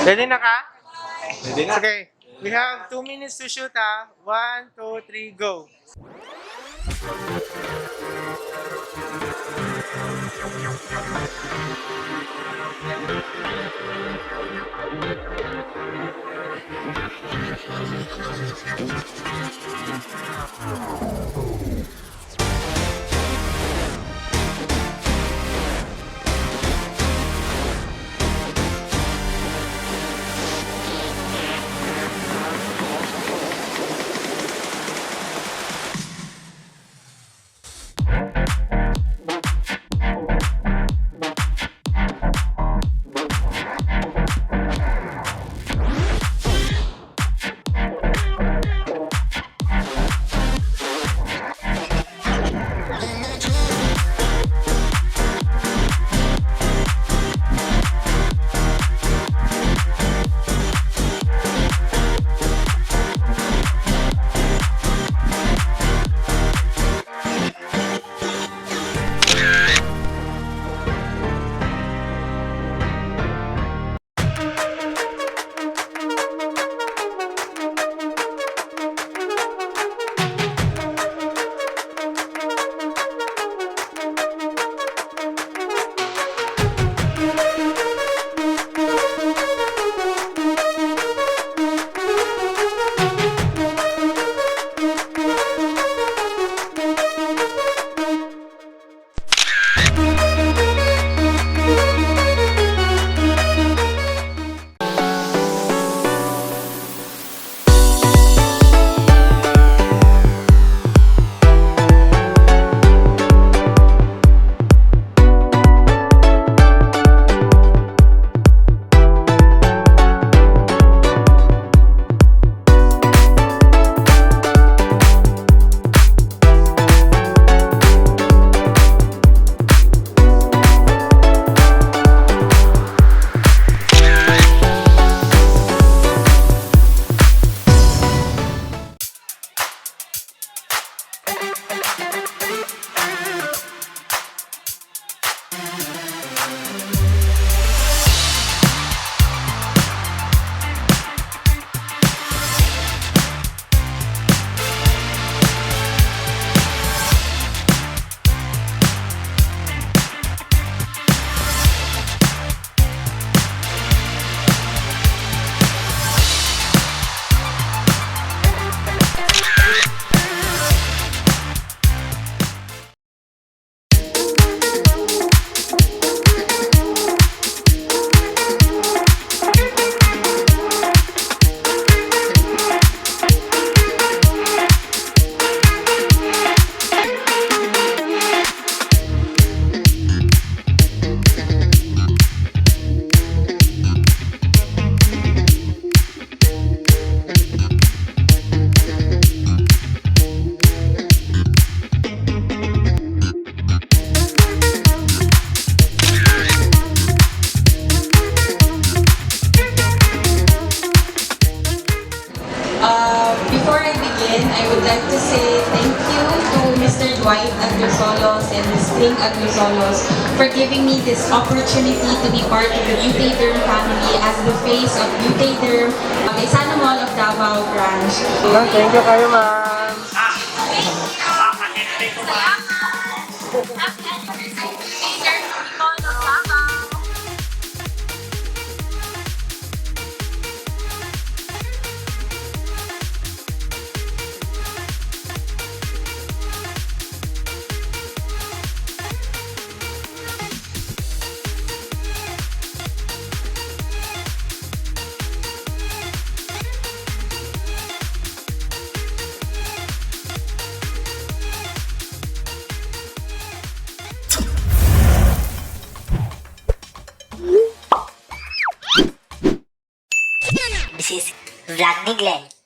Ready na ka? Ready na. Okay. We have 2 minutes to shoot ha. 1, 2, 3, go. Before I begin, I would like to say thank you to Mr. Dwight Aglusolos and Ms. Ling Aglusolos for giving me this opportunity to be part of the Beautederm family as the face of Beautederm, Gaisano Mall of Davao branch. Thank you kayo, ma'am. This is Vlog ni Glenn.